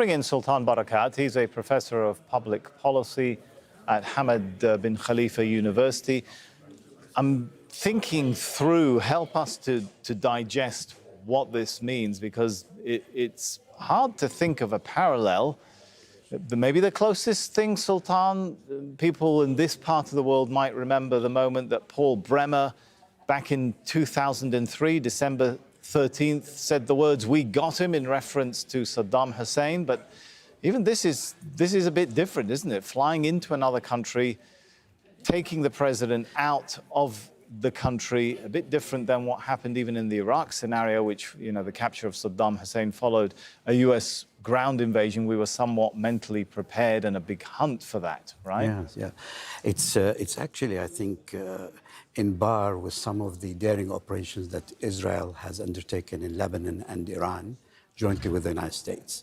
Bring in Sultan Barakat. He's a professor of public policy at Hamad Bin Khalifa University. I'm thinking through, help us to digest what this means, because it's hard to think of a parallel. Maybe the closest thing, Sultan, people in this part of the world might remember the moment that Paul Bremer, back in 2003, December 13th, said the words, "We got him," in reference to Saddam Hussein. But even this is a bit different, isn't it? Flying into another country, taking the president out of the country, a bit different than what happened even in the Iraq scenario, which, you know, the capture of Saddam Hussein followed a US ground invasion. We were somewhat mentally prepared and a big hunt for that, right? Yes, yeah. It's actually, I think, in bar with some of the daring operations that Israel has undertaken in Lebanon and Iran, jointly with the United States.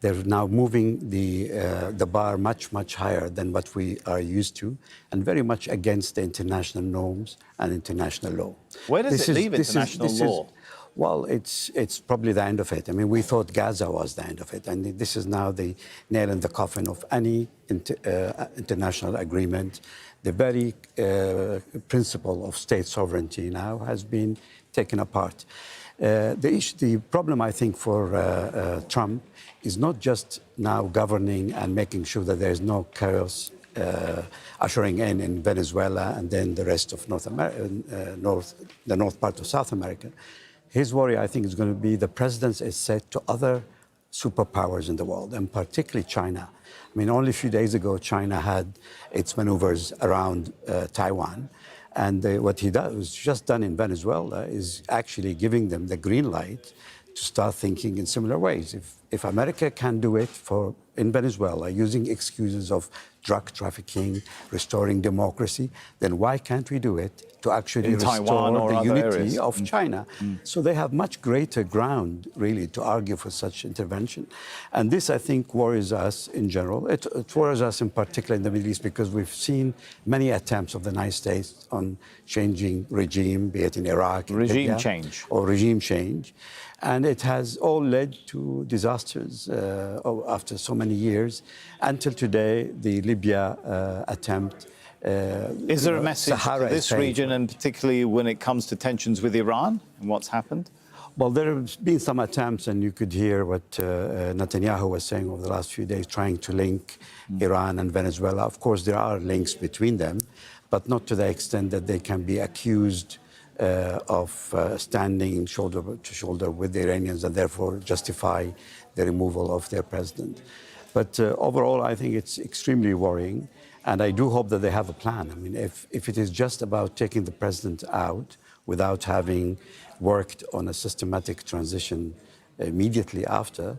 They're now moving the bar much higher than what we are used to, and very much against the international norms and international law. Where does it leave international law? Well, it's probably the end of it. I mean, we thought Gaza was the end of it, and this is now the nail in the coffin of any international agreement. The very principle of state sovereignty now has been taken apart. The problem, I think, for Trump is not just now governing and making sure that there is no chaos ushering in Venezuela and then the rest of the north part of South America. His worry, I think, is going to be the president is set to other superpowers in the world, and particularly China. I mean, only a few days ago, China had its maneuvers around Taiwan. And what he was just done in Venezuela is actually giving them the green light to start thinking in similar ways. If America can do it in Venezuela, using excuses of drug trafficking, restoring democracy, then why can't we do it to actually restore the unity of China? So they have much greater ground, really, to argue for such intervention. And this, I think, worries us in general. It worries us in particular in the Middle East, because we've seen many attempts of the United States on changing regime, be it in Iraq, regime change. Or regime change. And it has all led to disasters after so many years. Until today, the Libya attempt. Is there a message to this region, and particularly when it comes to tensions with Iran and what's happened? Well, there have been some attempts, and you could hear what Netanyahu was saying over the last few days, trying to link Iran and Venezuela. Of course, there are links between them, but not to the extent that they can be accused of standing shoulder to shoulder with the Iranians and therefore justify the removal of their president. But overall, I think it's extremely worrying, and I do hope that they have a plan. I mean, if it is just about taking the president out without having worked on a systematic transition immediately after,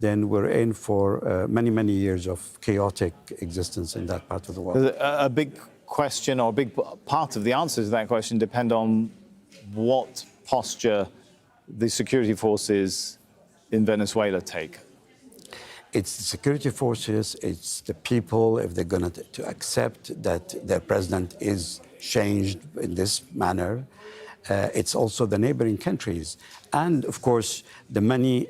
then we're in for many years of chaotic existence in that part of the world. A big question, or a big part of the answer to that question, depend on what posture the security forces in Venezuela take. It's the security forces, it's the people, if they're going to accept that their president is changed in this manner. It's also the neighboring countries. And, of course, the many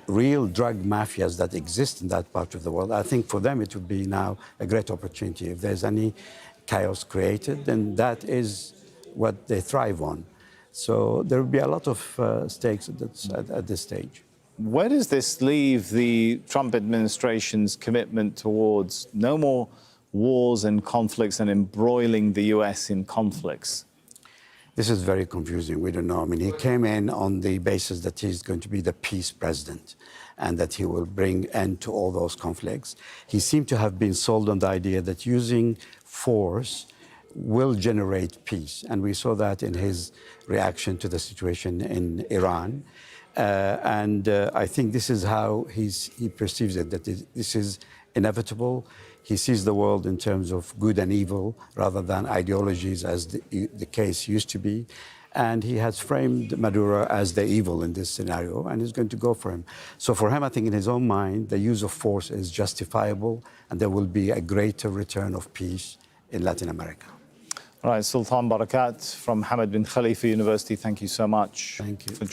real drug mafias that exist in that part of the world. I think for them it would be now a great opportunity. If there's any chaos created, then that is what they thrive on. So there will be a lot of stakes at this stage. Where does this leave the Trump administration's commitment towards no more wars and conflicts and embroiling the US in conflicts? This is very confusing. We don't know. I mean, he came in on the basis that he's going to be the peace president and that he will bring end to all those conflicts. He seemed to have been sold on the idea that using force will generate peace. And we saw that in his reaction to the situation in Iran. I think this is how he perceives it, that this is inevitable. He sees the world in terms of good and evil rather than ideologies, as the case used to be. And he has framed Maduro as the evil in this scenario, and he's going to go for him. So for him, I think in his own mind, the use of force is justifiable, and there will be a greater return of peace in Latin America. All right, Sultan Barakat from Hamad Bin Khalifa University, thank you so much. Thank you.